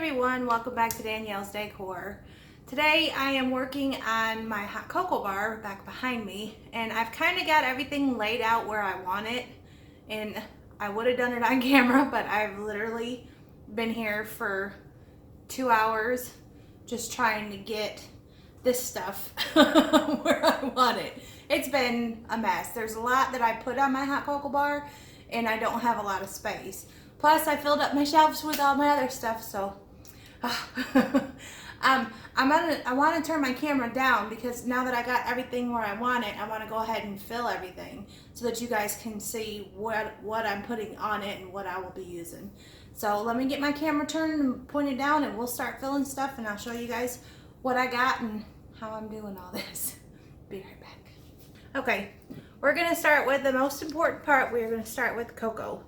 everyone, welcome back to Danielle's Decor. Today I am working on my hot cocoa bar back behind me, and I've kind of got everything laid out where I want it, and I would have done it on camera, but I've literally been here for 2 hours just trying to get this stuff where I want it. It's been a mess. There's a lot that I put on my hot cocoa bar and I don't have a lot of space. Plus I filled up my shelves with all my other stuff, so I want to turn my camera down because now that I got everything where I want it, I want to go ahead and fill everything so that you guys can see what I'm putting on it and what I will be using. So let me get my camera turned and pointed down and we'll start filling stuff, and I'll show you guys what I got and how I'm doing all this. Be right back. Okay, we're gonna start with the most important part. We're gonna start with cocoa.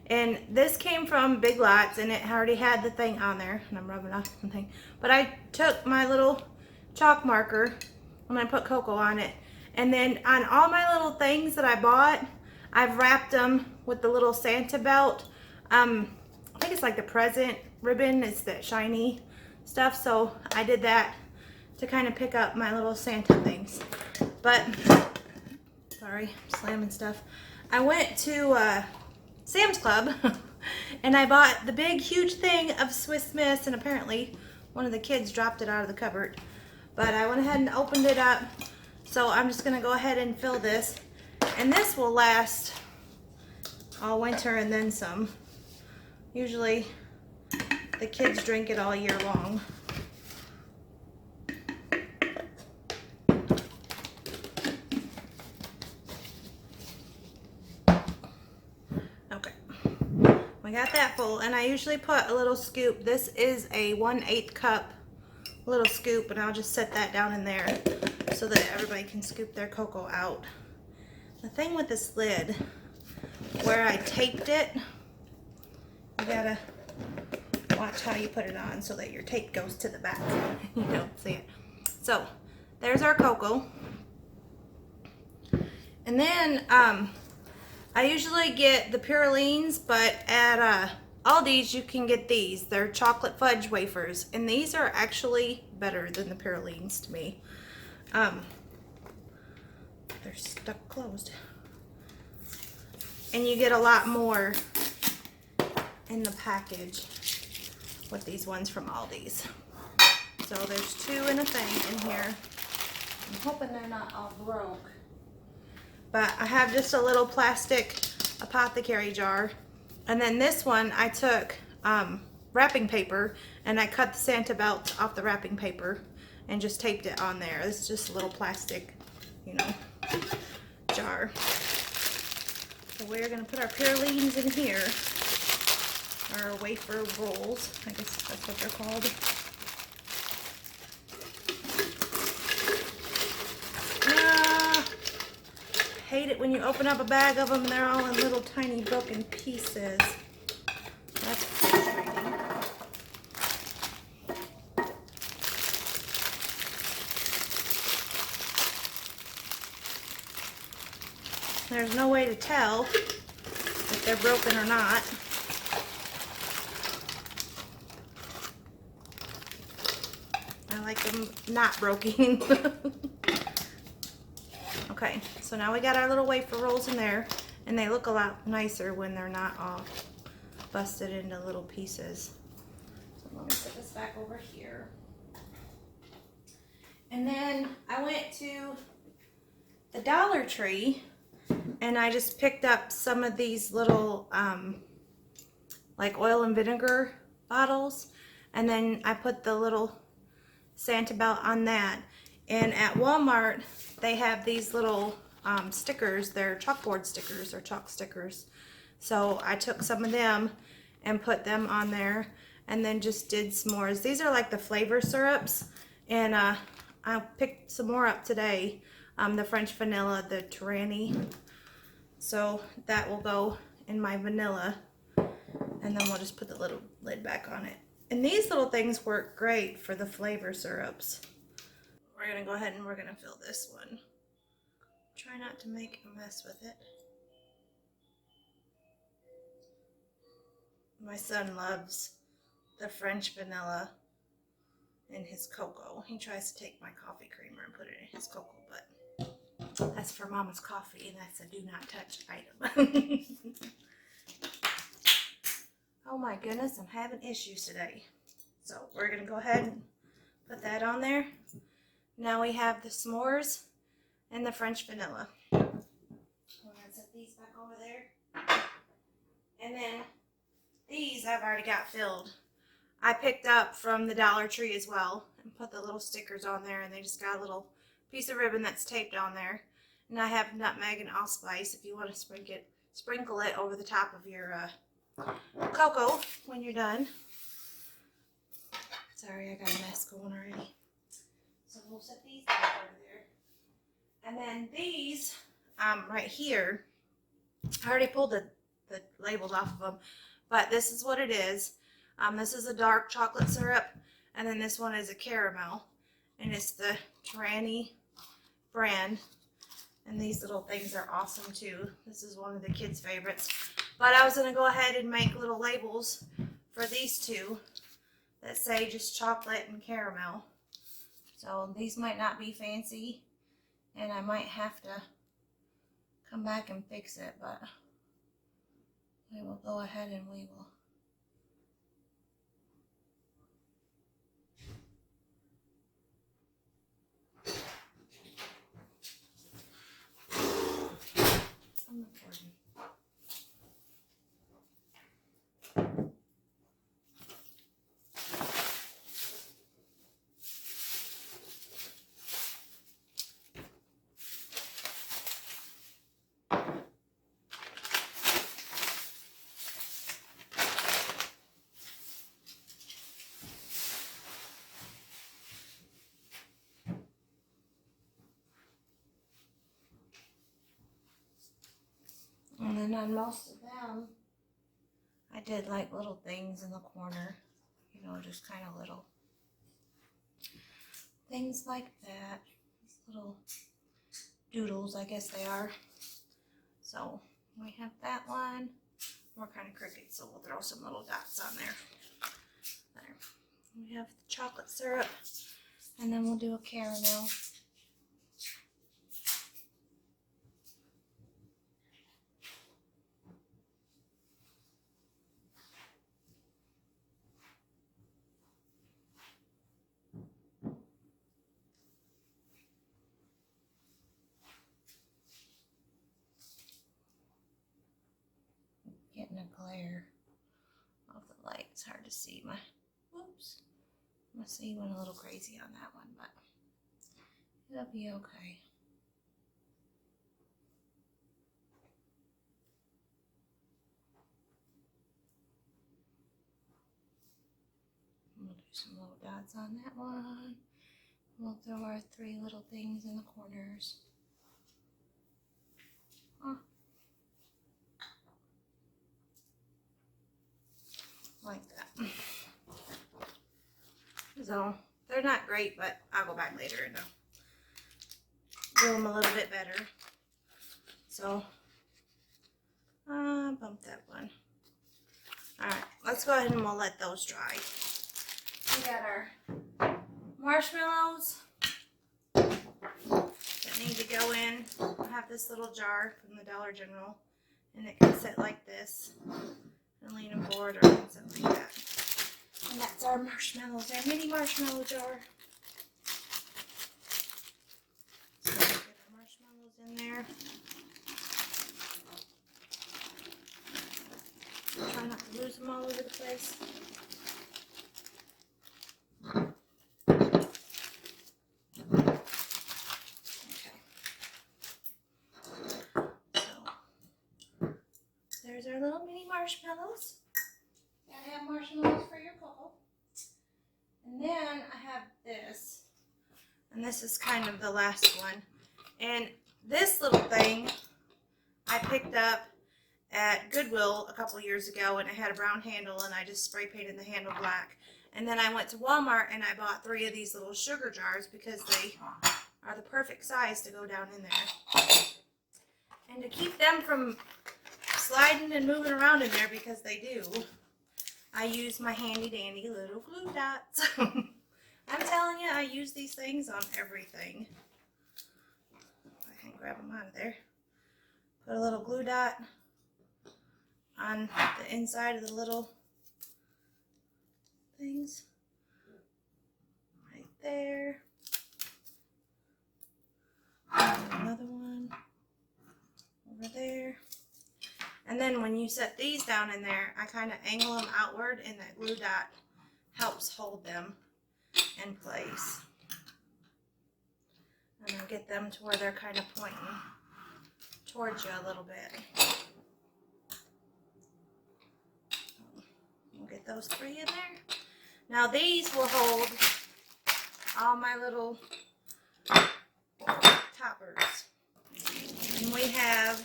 And this came from Big Lots, and it already had the thing on there, and I'm rubbing off something. But I took my little chalk marker and I put cocoa on it. And then on all my little things that I bought, I've wrapped them with the little Santa belt. I think it's like the present ribbon. It's that shiny stuff. So I did that to kind of pick up my little Santa things. But, sorry, slamming stuff. I went to Sam's Club and I bought the big huge thing of Swiss Miss, and apparently one of the kids dropped it out of the cupboard, but I went ahead and opened it up. So I'm just gonna go ahead and fill this, and this will last all winter and then some. Usually the kids drink it all year long. I got that full, and I usually put a little scoop. This is a 1/8 cup little scoop, and I'll just set that down in there so that everybody can scoop their cocoa out. The thing with this lid, where I taped it, you gotta watch how you put it on so that your tape goes to the back. You don't see it. So there's our cocoa, and then I usually get the Purines, but at Aldi's you can get these. They're chocolate fudge wafers, and these are actually better than the Purines to me. They're stuck closed. And you get a lot more in the package with these ones from Aldi's. So there's 2 in a thing in here. I'm hoping they're not all broke. But I have just a little plastic apothecary jar. And then this one, I took wrapping paper and I cut the Santa belt off the wrapping paper and just taped it on there. It's just a little plastic, you know, jar. So we're gonna put our Purines in here. Our wafer rolls, I guess that's what they're called. Hate it when you open up a bag of them and they're all in little tiny broken pieces. That's frustrating. There's no way to tell if they're broken or not. I like them not broken. Okay, so now we got our little wafer rolls in there, and they look a lot nicer when they're not all busted into little pieces. So let me put this back over here. And then I went to the Dollar Tree and I just picked up some of these little like oil and vinegar bottles, and then I put the little Santa belt on that. And at Walmart they have these little stickers. They're chalkboard stickers or chalk stickers. So I took some of them and put them on there, and then just did s'mores. These are like the flavor syrups, and I picked some more up today. The French vanilla, the Tyranny. So that will go in my vanilla, and then we'll just put the little lid back on it. And these little things work great for the flavor syrups. We're gonna go ahead and we're gonna fill this one. Try not to make a mess with it. My son loves the French vanilla in his cocoa. He tries to take my coffee creamer and put it in his cocoa, but that's for Mama's coffee, and that's a do not touch item. Oh my goodness, I'm having issues today. So we're gonna go ahead and put that on there. Now we have the s'mores and the French vanilla. I'm gonna set these back over there. And then these I've already got filled. I picked up from the Dollar Tree as well and put the little stickers on there, and they just got a little piece of ribbon that's taped on there. And I have nutmeg and allspice if you want to sprinkle it over the top of your cocoa when you're done. Sorry, I got a mess going already. So we'll set these back over there. And then these right here, I already pulled the labels off of them, but this is what it is. This is a dark chocolate syrup, and then this one is a caramel, and it's the Tyranny brand. And these little things are awesome too. This is one of the kids' favorites. But I was going to go ahead and make little labels for these two that say just chocolate and caramel. So these might not be fancy, and I might have to come back and fix it, but we will go ahead and we will. I'm recording. And then on most of them, I did like little things in the corner, you know, just kind of little things like that. These little doodles, I guess they are. So we have that one. We're kind of crooked, so we'll throw some little dots on there. There. We have the chocolate syrup, and then we'll do a caramel. Getting a glare of the light. It's hard to see. My see went a little crazy on that one, but it'll be okay. We'll do some little dots on that one. We'll throw our three little things in the corners. Like that. So they're not great, but I'll go back later and do them a little bit better. So bump that one. All right, let's go ahead and we'll let those dry. We got our marshmallows that need to go in. I have this little jar from the Dollar General, and it can sit like this and lean them forward or something like that. And that's our marshmallows, our mini marshmallow jar. So we'll get our marshmallows in there. Try not to lose them all over the place. There's our little mini marshmallows. Gotta have marshmallows for your cocoa. And then I have this. And this is kind of the last one. And this little thing I picked up at Goodwill a couple years ago, and it had a brown handle, and I just spray painted the handle black. And then I went to Walmart and I bought 3 of these little sugar jars because they are the perfect size to go down in there. And to keep them from sliding and moving around in there, because they do, I use my handy dandy little glue dots. I'm telling you, I use these things on everything. I can grab them out of there. Put a little glue dot on the inside of the little things. Right there. Another one over there. And then when you set these down in there, I kind of angle them outward, and that glue dot helps hold them in place. And I'll get them to where they're kind of pointing towards you a little bit. We'll get those 3 in there. Now these will hold all my little toppers. And we have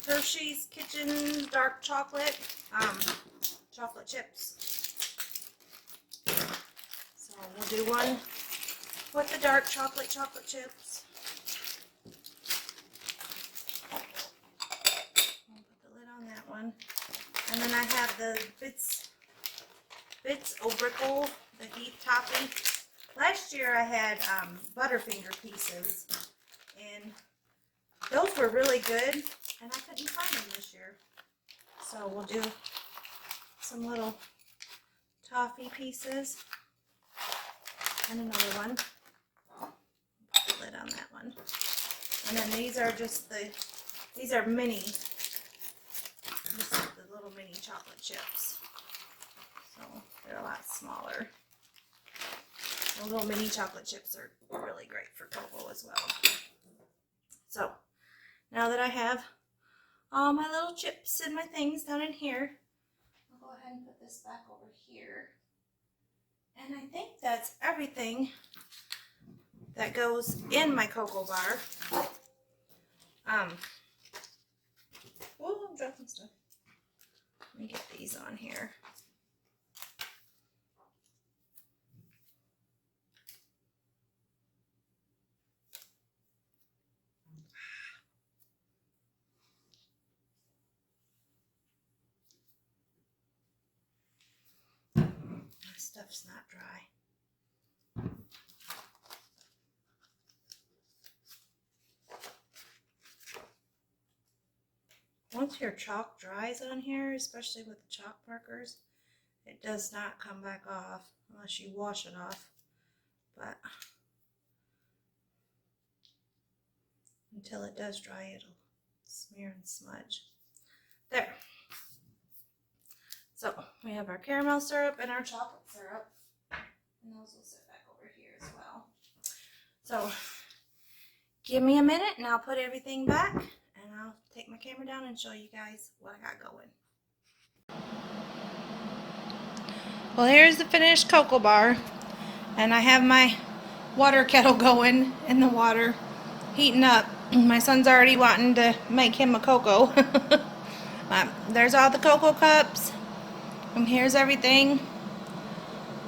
Hershey's Kitchen dark chocolate, chocolate chips. So we'll do one with the dark chocolate chips. We'll put the lid on that one. And then I have the Bits O'Brickle, the heat topping. Last year I had Butterfinger pieces, and those were really good, and I couldn't find them this year. So we'll do some little toffee pieces and another one. Put the lid on that one. And then these are just these are mini, just the little mini chocolate chips. So they're a lot smaller. The little mini chocolate chips are really great for cocoa as well. So now that I have all my little chips and my things down in here, I'll go ahead and put this back over here. And I think that's everything that goes in my cocoa bar. Oh, I'm dropping stuff. Let me get these on here. Stuff's not dry. Once your chalk dries on here, especially with the chalk markers, it does not come back off unless you wash it off. But until it does dry, it'll smear and smudge. There. So we have our caramel syrup and our chocolate syrup, and those will sit back over here as well. So give me a minute and I'll put everything back, and I'll take my camera down and show you guys what I got going. Well, here's the finished cocoa bar, and I have my water kettle going and the water heating up. My son's already wanting to make him a cocoa. There's all the cocoa cups. And here's everything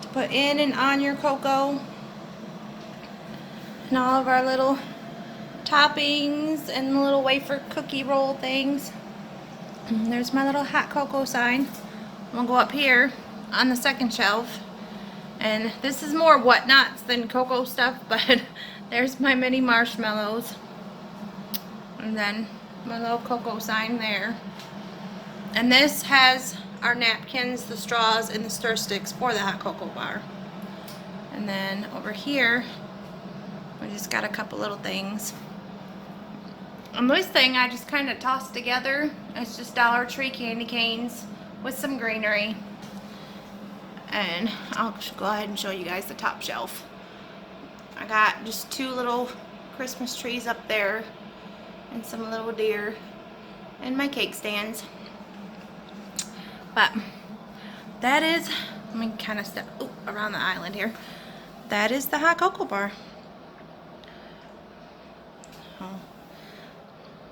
to put in and on your cocoa. And all of our little toppings and the little wafer cookie roll things. And there's my little hot cocoa sign. I'm gonna go up here on the second shelf. And this is more whatnots than cocoa stuff, but there's my mini marshmallows. And then my little cocoa sign there. And this has our napkins, the straws, and the stir sticks for the hot cocoa bar. And then over here, we just got a couple little things. And this thing I just kind of tossed together. It's just Dollar Tree candy canes with some greenery. And I'll go ahead and show you guys the top shelf. I got just 2 little Christmas trees up there and some little deer and my cake stands. But that is, let me kind of step around the island here. That is the hot cocoa bar. Oh.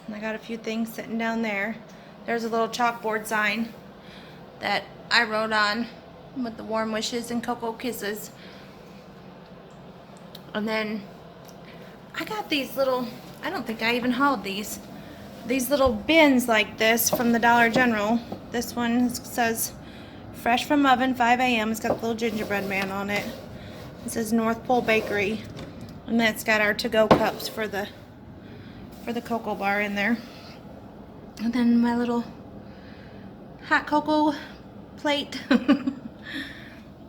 And I got a few things sitting down there. There's a little chalkboard sign that I wrote on with the warm wishes and cocoa kisses. And then I got these little, I don't think I even hauled these little bins like this from the Dollar General. This one says Fresh from oven, 5 a.m. It's got a little gingerbread man on it. It says North Pole Bakery. And that's got our to-go cups for the cocoa bar in there. And then my little hot cocoa plate.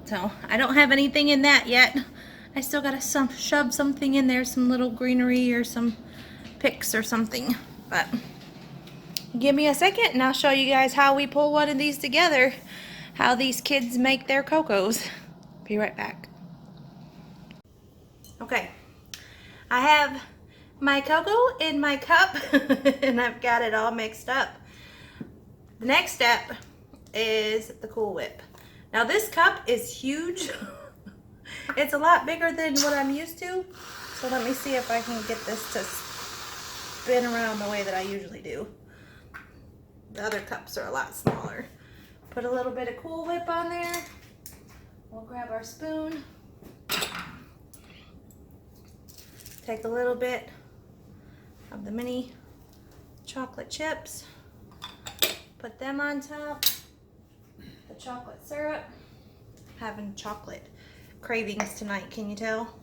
So I don't have anything in that yet. I still gotta shove something in there, some little greenery or some picks or something. But give me a second and I'll show you guys how we pull one of these together, how these kids make their cocos. Be right back. Okay, I have my cocoa in my cup and I've got it all mixed up. The next step is the Cool Whip. Now this cup is huge. It's a lot bigger than what I'm used to. So let me see if I can get this to spin around the way that I usually do. The other cups are a lot smaller. Put a little bit of Cool Whip on there. We'll grab our spoon. Take a little bit of the mini chocolate chips. Put them on top. The chocolate syrup. Having chocolate cravings tonight, can you tell?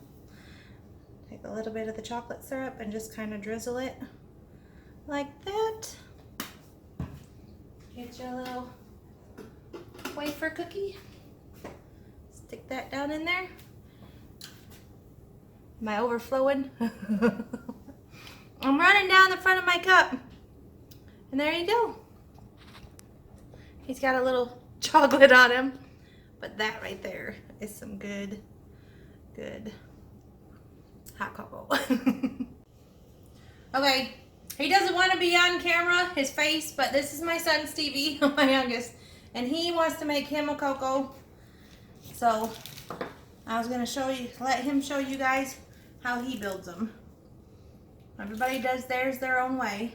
Take a little bit of the chocolate syrup and just kind of drizzle it like that. Get your little wafer cookie. Stick that down in there. Am I overflowing? I'm running down the front of my cup. And there you go. He's got a little chocolate on him. But that right there is some good hot cocoa. Okay, he doesn't want to be on camera, his face, but this is my son Stevie, my youngest, and he wants to make him a cocoa. So I was gonna let him show you guys how he builds them. Everybody does theirs their own way.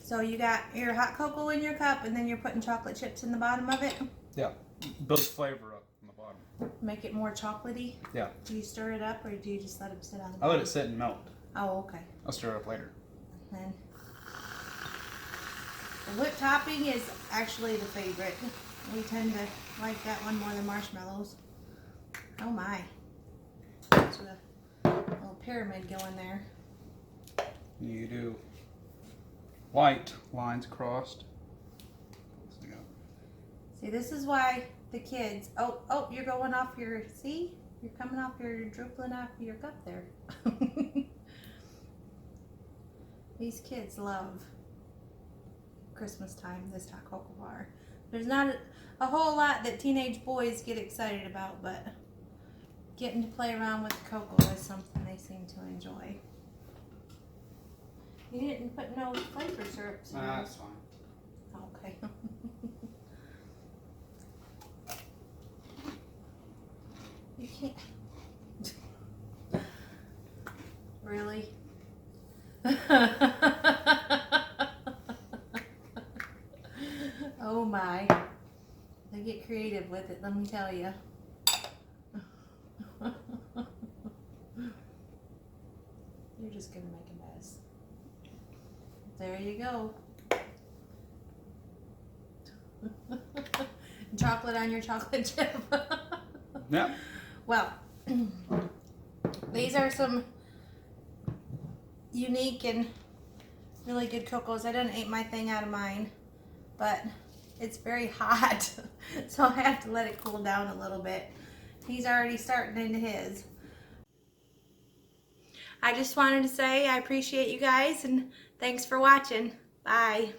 So you got your hot cocoa in your cup, and then you're putting chocolate chips in the bottom of it. Yeah, builds flavor up on the bottom. Make it more chocolatey? Yeah. Do you stir it up or do you just let it sit on the I let it sit and melt. Oh, okay. I'll stir it up later. Then the whipped topping is actually the favorite. We tend to like that one more than marshmallows. Oh my. There's a little pyramid going there. You do white lines crossed. See, this is why the kids, oh, you're going off your, see? You're coming off your, dribbling off your cup there. These kids love Christmas time, this hot cocoa bar. There's not a whole lot that teenage boys get excited about, but getting to play around with the cocoa is something they seem to enjoy. You didn't put no flavor syrups in Nah, there. that's fine. Okay. You can't. Really? Oh my. They get creative with it, let me tell you. You're just gonna make a mess. There you go. Chocolate on your chocolate chip. Yeah. Well, these are some unique and really good cocos. I done ate my thing out of mine, but it's very hot, so I have to let it cool down a little bit. He's already starting into his. I just wanted to say I appreciate you guys and thanks for watching. Bye.